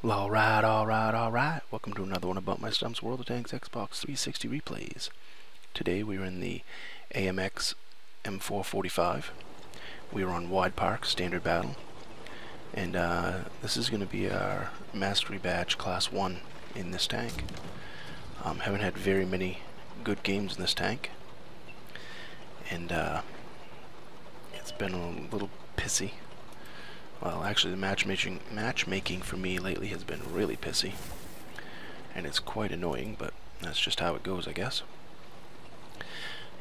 Well, alright. Welcome to another one of BumpmyStump's World of Tanks Xbox 360 replays. Today we are in the AMX M4 45. We are on Wide Park, Standard Battle. And this is going to be our Mastery Badge Class 1 in this tank. Haven't had very many good games in this tank. And it's been a little pissy. Well, actually the matchmaking for me lately has been really pissy. And it's quite annoying, but that's just how it goes, I guess.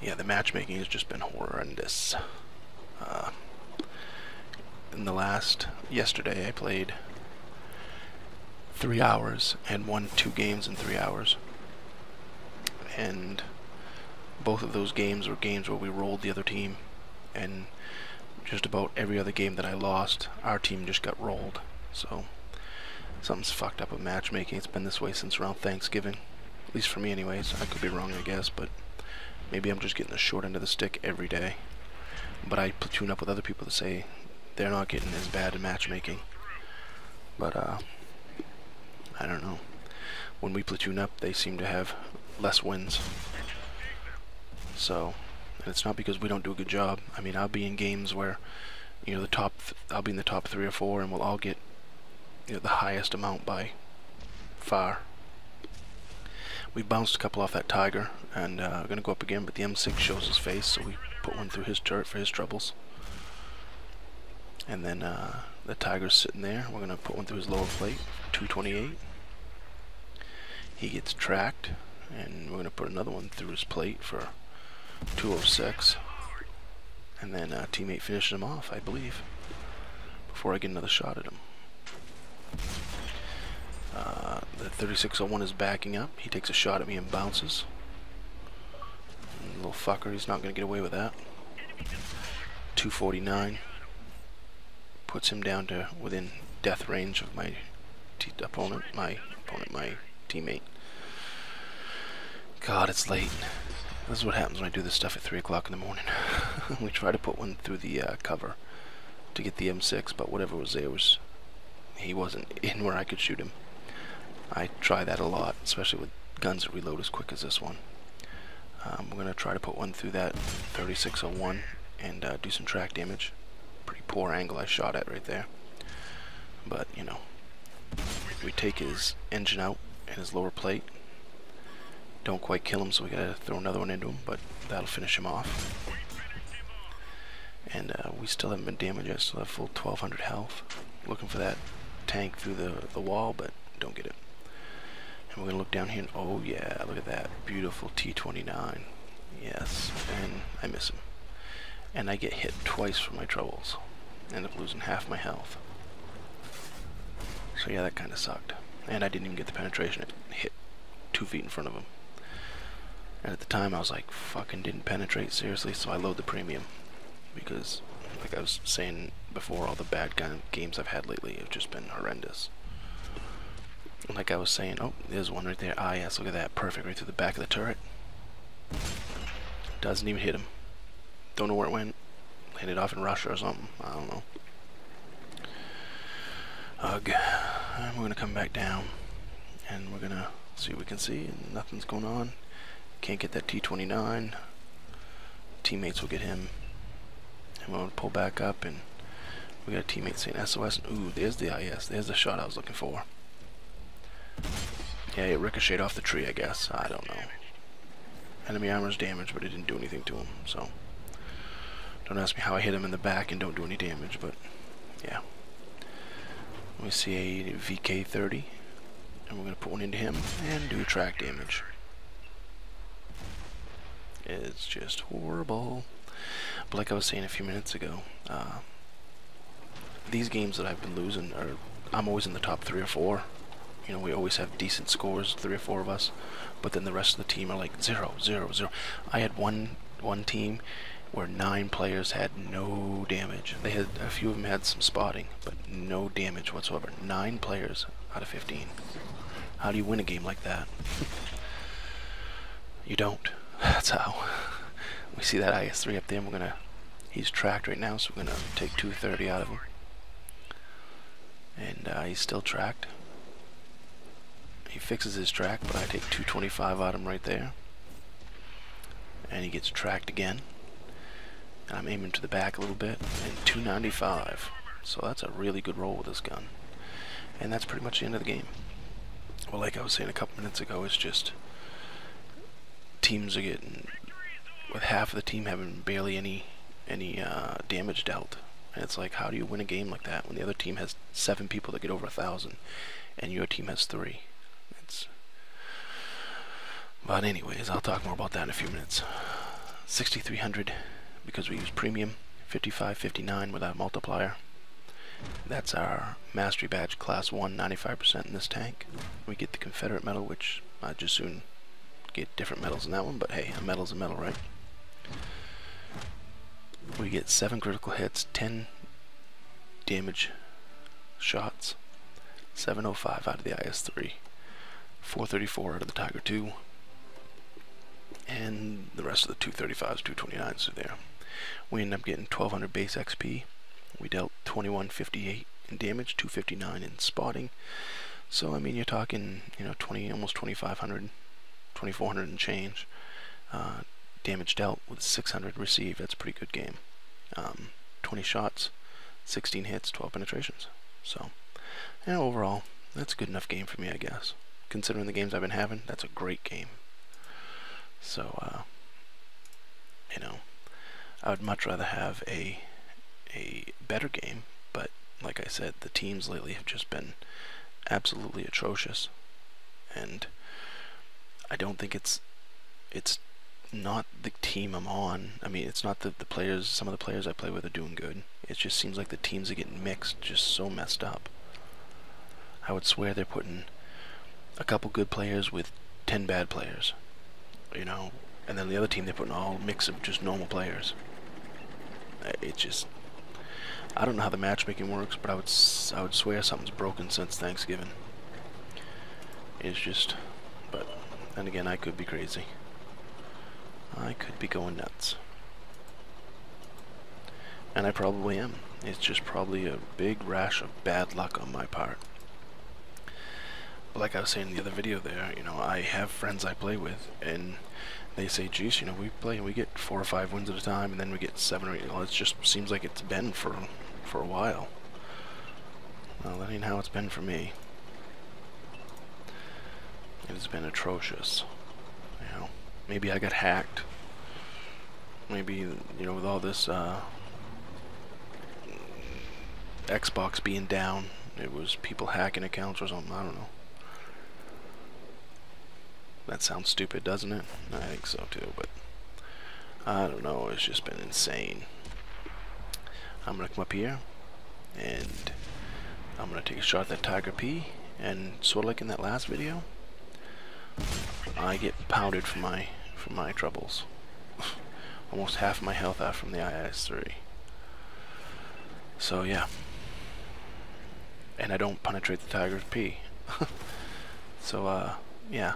Yeah, the matchmaking has just been horrendous. Yesterday I played 3 hours and won 2 games in 3 hours. And both of those games were games where we rolled the other team, and just about every other game that I lost, our team just got rolled. So something's fucked up with matchmaking. It's been this way since around Thanksgiving, at least for me anyways. I could be wrong, I guess, but maybe I'm just getting the short end of the stick every day. But I platoon up with other people to say they're not getting as bad in matchmaking. But I don't know. When we platoon up, they seem to have less wins. So, and it's not because we don't do a good job. I mean, I'll be in games where, you know, I'll be in the top 3 or 4, and we'll all get, you know, the highest amount by far. We bounced a couple off that Tiger, and we're gonna go up again, but the M6 shows his face, so we put one through his turret for his troubles. And then the Tiger's sitting there. We're gonna put one through his lower plate, 228. He gets tracked, and we're gonna put another one through his plate for 206, and then a teammate finishes him off, I believe, before I get another shot at him. The 3601 is backing up. He takes a shot at me and bounces. Little fucker, he's not going to get away with that. 249 puts him down to within death range of my teammate. God, it's late. This is what happens when I do this stuff at 3 o'clock in the morning. We try to put one through the cover to get the M6, but whatever was there he wasn't in where I could shoot him. I try that a lot, especially with guns that reload as quick as this one. We're going to try to put one through that 3601 and do some track damage. Pretty poor angle I shot at right there. But, you know, we take his engine out and his lower plate. Don't quite kill him, so we gotta throw another one into him, but that'll finish him off. And we still haven't been damaged. I still have full 1200 health. Looking for that tank through the wall, but don't get it. And we're gonna look down here, and oh yeah, look at that beautiful T29. Yes, and I miss him, and I get hit twice for my troubles. End up losing half my health. So yeah, that kind of sucked. And I didn't even get the penetration. It hit 2 feet in front of him. And at the time I was like, fucking didn't penetrate, seriously, so I load the premium. Because, like I was saying before, all the bad kind of games I've had lately have just been horrendous. And like I was saying, oh, there's one right there. Ah, yes, look at that. Perfect, right through the back of the turret. Doesn't even hit him. Don't know where it went. Hit it off in Russia or something. I don't know. Ugh. And we're going to come back down. And we're going to see what we can see. And nothing's going on. Can't get that T29. Teammates will get him. And we'll pull back up, and we got a teammate saying SOS. Ooh, there's the IS. There's the shot I was looking for. Yeah, it ricocheted off the tree, I guess. I don't know. Enemy armor's damaged, but it didn't do anything to him, so don't ask me how I hit him in the back and don't do any damage, but yeah. We see a VK30, and we're going to put one into him and do track damage. It's just horrible. But like I was saying a few minutes ago, these games that I've been losing I'm always in the top 3 or 4. You know, we always have decent scores, 3 or 4 of us, but then the rest of the team are like 0, 0, 0. I had one team where 9 players had no damage. They had a few of them had some spotting, but no damage whatsoever. 9 players out of 15. How do you win a game like that? You don't. That's how. We see that IS-3 up there, and he's tracked right now, so we're gonna take 230 out of him. And he's still tracked. he fixes his track, but I take 225 out of him right there. And he gets tracked again. And I'm aiming to the back a little bit, and 295. So that's a really good roll with this gun. And that's pretty much the end of the game. Well, like I was saying a couple minutes ago, it's just teams are getting, with half of the team having barely any damage dealt. And it's like, how do you win a game like that when the other team has 7 people that get over 1,000 and your team has 3? But anyways, I'll talk more about that in a few minutes. 6,300 because we use premium, 5559 without multiplier. That's our Mastery Badge Class 1, 95% in this tank. We get the Confederate medal, which I'd just soon get different medals in that one, but hey, a medal's a medal, right? We get 7 critical hits, 10 damage shots, 705 out of the IS-3, 434 out of the Tiger II, and the rest of the 235s, 229s are there. We end up getting 1200 base XP. We dealt 2158 in damage, 259 in spotting. So I mean, you're talking, you know, almost 2500, 2400 and change. Damage dealt with 600 received. That's a pretty good game. 20 shots, 16 hits, 12 penetrations. So, yeah, overall, that's a good enough game for me, I guess. Considering the games I've been having, that's a great game. So, you know, I would much rather have a better game, but like I said, the teams lately have just been absolutely atrocious, and I don't think it's not the team I'm on. I mean, it's not the players. Some of the players I play with are doing good. It just seems like the teams are getting mixed, just so messed up. I would swear they're putting a couple good players with 10 bad players, you know, and then the other team they're putting all a mix of just normal players. It just, I don't know how the matchmaking works, but I would swear something's broken since Thanksgiving. It's just, but then again, I could be crazy. I could be going nuts. And I probably am. It's just probably a big rash of bad luck on my part. But like I was saying in the other video there, you know, I have friends I play with, and they say, geez, you know, we play and we get 4 or 5 wins at a time, and then we get 7 or 8. Well, it just seems like it's been for a while. Well, that ain't how it's been for me. It has been atrocious. You know, maybe I got hacked. Maybe, you know, with all this Xbox being down, it was people hacking accounts or something. I don't know. That sounds stupid, doesn't it? I think so too, but I don't know. It's just been insane. I'm gonna come up here, and I'm gonna take a shot at that Tiger P, and sort of like in that last video, I get pounded for my troubles. Almost half my health out from the IS-3. So yeah, and I don't penetrate the Tiger P. So yeah,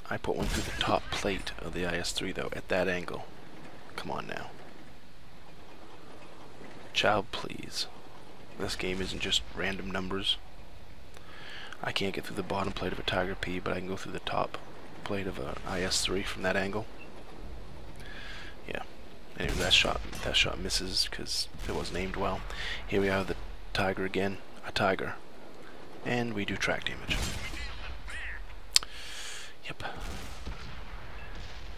I put one through the top plate of the IS-3 though, at that angle. Come on now. Child, please. This game isn't just random numbers. I can't get through the bottom plate of a Tiger P, but I can go through the top plate of a IS-3 from that angle. Yeah. Anyway, that shot misses because it wasn't aimed well. Here we are, the Tiger again, a Tiger, and we do track damage. Yep.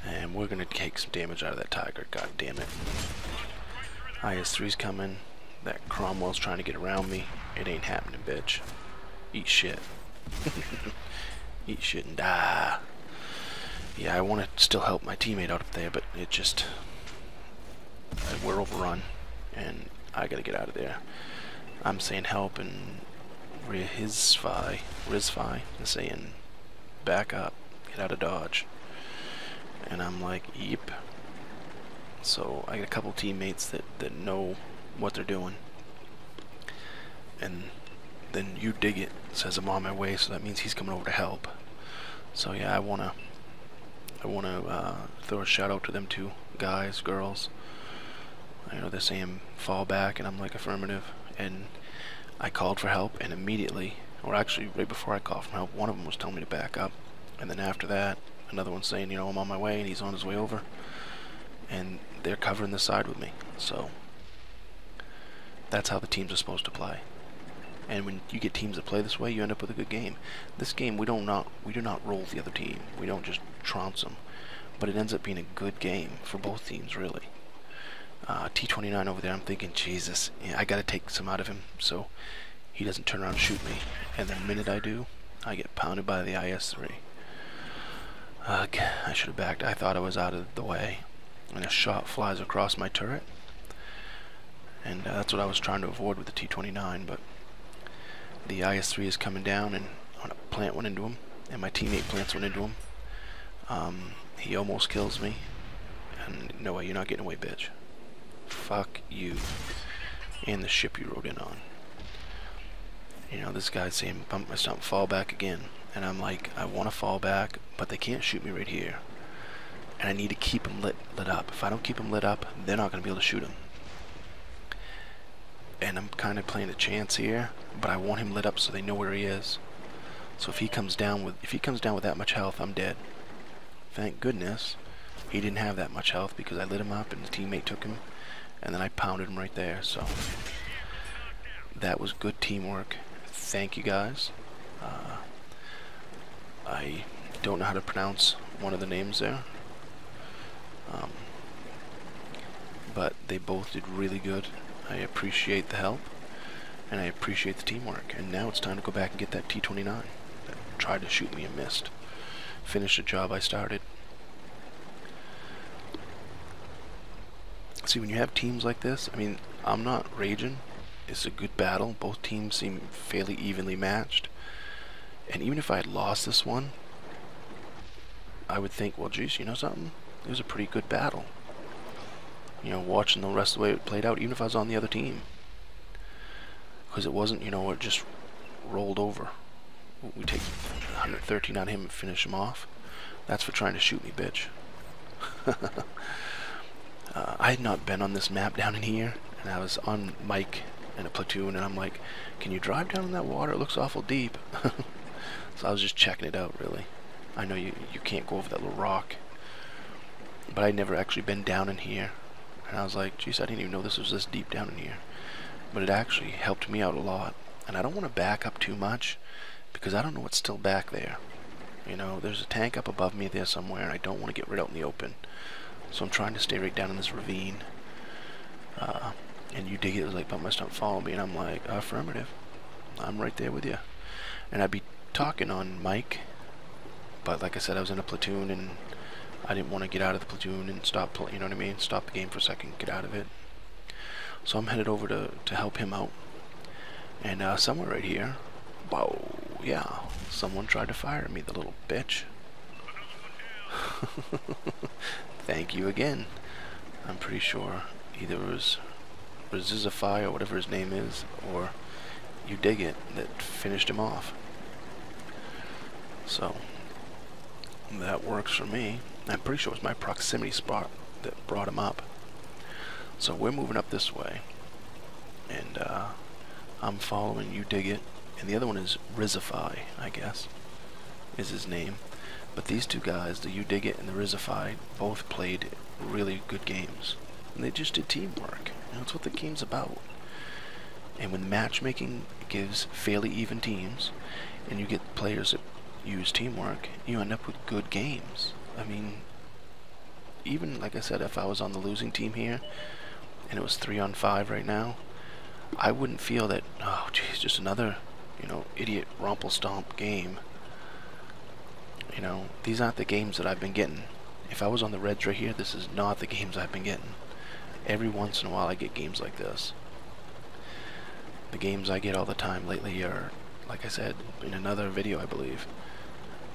And we're gonna take some damage out of that Tiger. God damn it. IS-3's coming. That Cromwell's trying to get around me. It ain't happening, bitch. Eat shit. Eat shit and die. Yeah, I want to still help my teammate out up there, but it just, we're overrun, and I gotta get out of there. I'm saying help, and Rizfi is saying back up, get out of Dodge, and I'm like, yep. So I got a couple teammates that know what they're doing, and then You Dig It says I'm on my way, so that means he's coming over to help. So yeah, I wanna throw a shout out to them two guys, girls. I know they're saying fall back, and I'm like, affirmative. And I called for help, and immediately or actually right before I called for help, one of them was telling me to back up, and then after that, another one saying, you know, I'm on my way, and he's on his way over, and they're covering the side with me. So that's how the teams are supposed to play. And when you get teams that play this way, you end up with a good game. This game, we do not roll the other team. We don't just trounce them, but it ends up being a good game for both teams, really. T29 over there, I'm thinking, Jesus, yeah, I got to take some out of him so he doesn't turn around and shoot me. And the minute I do, I get pounded by the IS-3. I should have backed. I thought I was out of the way, and a shot flies across my turret, and that's what I was trying to avoid with the T29. But the IS-3 is coming down, and I want to plant one into him, and my teammate plants one into him. He almost kills me, and no way, you're not getting away, bitch. Fuck you and the ship you rode in on. You know, this guy's saying, BumpmyStump, fall back again. And I'm like, I want to fall back, but they can't shoot me right here. And I need to keep them lit up. If I don't keep them lit up, they're not going to be able to shoot him. And I'm kind of playing a chance here, but I want him lit up so they know where he is. So if he comes down with that much health, I'm dead. Thank goodness he didn't have that much health, because I lit him up and the teammate took him, and then I pounded him right there. So that was good teamwork. Thank you guys. I don't know how to pronounce one of the names there, but they both did really good. I appreciate the help, and I appreciate the teamwork. And now it's time to go back and get that T29 that tried to shoot me and missed. Finish the job I started. See, when you have teams like this, I mean, I'm not raging. It's a good battle. Both teams seem fairly evenly matched. And even if I had lost this one, I would think, well, geez, you know something? It was a pretty good battle. You know, watching the rest of the way it played out, even if I was on the other team. Because it wasn't, you know, it just rolled over. We take 113 on him and finish him off. That's for trying to shoot me, bitch. I had not been on this map down in here, and I was on Mike in a platoon, and I'm like, can you drive down in that water? It looks awful deep. So I was just checking it out, really. I know you can't go over that little rock, but I'd never actually been down in here, and I was like, geez, I didn't even know this was this deep down in here. But it actually helped me out a lot, and I don't want to back up too much, because I don't know what's still back there. You know, there's a tank up above me there somewhere, and I don't want to get right out in the open. So I'm trying to stay right down in this ravine. And you dig it, was like, BumpmyStump, follow me, and I'm like, affirmative. I'm right there with you. And I'd be talking on mic, but like I said, I was in a platoon, and I didn't want to get out of the platoon and stop, you know what I mean? Stop the game for a second, get out of it. So I'm headed over to help him out. And somewhere right here, whoa, yeah, someone tried to fire at me, the little bitch. Thank you again. I'm pretty sure either it was Resizify or whatever his name is, or you dig it, that finished him off. So that works for me. I'm pretty sure it was my proximity spot that brought him up. So we're moving up this way, and I'm following you dig it, and the other one is Rizify, I guess, is his name. But these two guys, the You Dig It and the Rizify, both played really good games. And they just did teamwork. You know, that's what the game's about. And when matchmaking gives fairly even teams, and you get players that use teamwork, you end up with good games. I mean, even, like I said, if I was on the losing team here, and it was 3-on-5 right now, I wouldn't feel that, oh, geez, just another, you know, idiot Rumpelstomp game. You know, these aren't the games that I've been getting. If I was on the Reds right here, this is not the games I've been getting. Every once in a while I get games like this. The games I get all the time lately are, like I said in another video, I believe,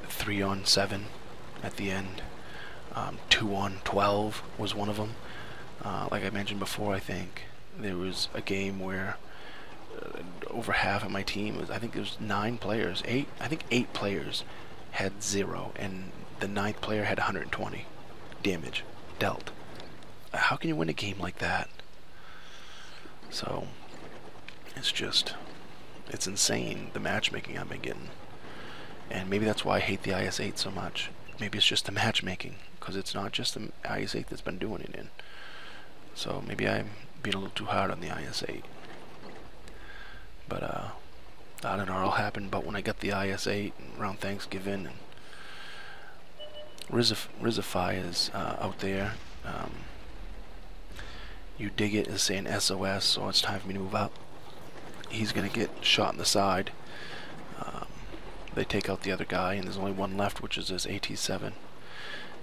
3-on-7 at the end. 2-on-12 was one of them. Like I mentioned before, I think there was a game where over half of my team was, I think there was 9 players, 8, I think 8 players had 0, and the 9th player had 120 damage dealt. How can you win a game like that? So it's just, It's insane, the matchmaking I've been getting. And maybe that's why I hate the IS-8 so much. Maybe it's just the matchmaking, because it's not just the IS-8 that's been doing it in. So maybe I'm being a little too hard on the IS-8. But I don't know, it all happened but when I got the IS-8 around Thanksgiving. And Rizify is out there. You Dig It is saying SOS, so it's time for me to move up. He's going to get shot in the side. They take out the other guy, and there's only one left, which is his AT7.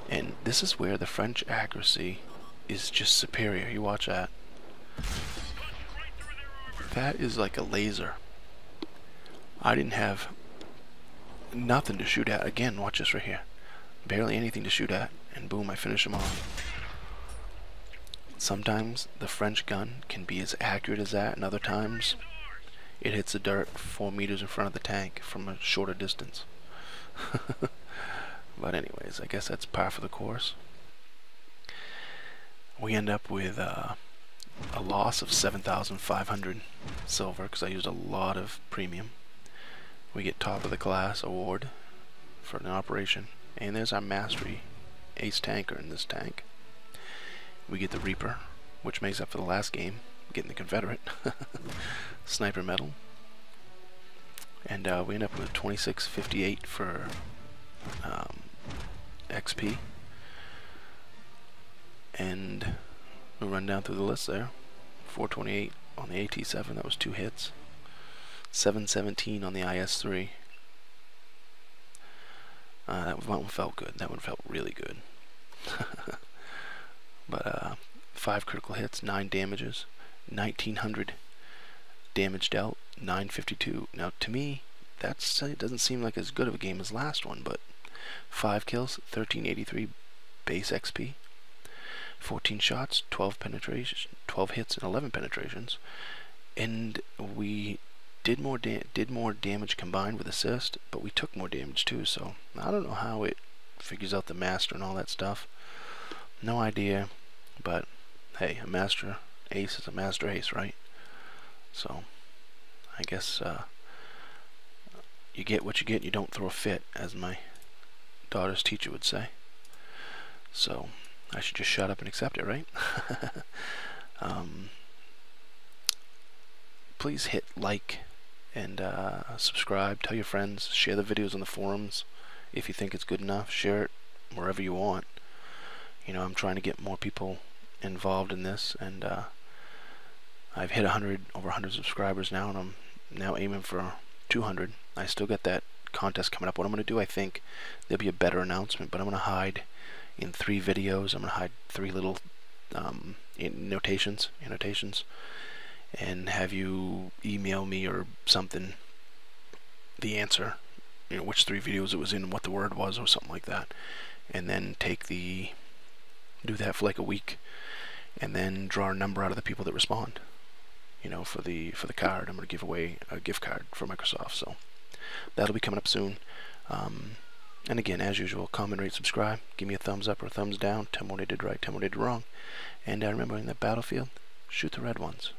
And this is where the French accuracy is just superior. You watch that. That is like a laser. I didn't have nothing to shoot at. Again, watch this right here. Barely anything to shoot at, and boom, I finish him off. Sometimes the French gun can be as accurate as that, and other times it hits the dirt 4 meters in front of the tank from a shorter distance. But anyways, I guess that's par for the course. We end up with a loss of 7,500 silver because I used a lot of premium. We get top of the class award for an operation, and there's our mastery ace tanker in this tank. We get the Reaper, which makes up for the last game, getting the Confederate sniper medal, and we end up with 2658 for XP. And we'll run down through the list there. 428 on the AT7, that was 2 hits. 717 on the IS3. That one felt good. That one felt really good. But 5 critical hits, 9 damages, 1900 damage dealt, 952. Now to me, it doesn't seem like as good of a game as last one, but 5 kills, 1383 base XP, 14 shots, 12 penetrations, 12 hits, and 11 penetrations, and we did more damage combined with assist, but we took more damage too. So I don't know how it figures out the master and all that stuff. No idea, but hey, a master ace is a master ace, right? So I guess you get what you get, and you don't throw a fit, as my daughter's teacher would say. So I should just shut up and accept it, right? Please hit like and subscribe. Tell your friends. Share the videos on the forums if you think it's good enough. Share it wherever you want. You know, I'm trying to get more people involved in this, and I've hit over 100 subscribers now, and I'm now aiming for 200. I still got that contest coming up. What I'm going to do, I think there'll be a better announcement, but I'm going to hide in 3 videos. I'm going to hide 3 little annotations, and have you email me or something the answer, you know, which 3 videos it was in, what the word was, or something like that, and then do that for like a week, and then draw a number out of the people that respond, you know, for the card. I'm going to give away a gift card for Microsoft, so that'll be coming up soon. And again, as usual, comment, rate, subscribe, give me a thumbs up or a thumbs down, tell me what I did right, tell me what I did wrong, and remember, in the battlefield, shoot the red ones.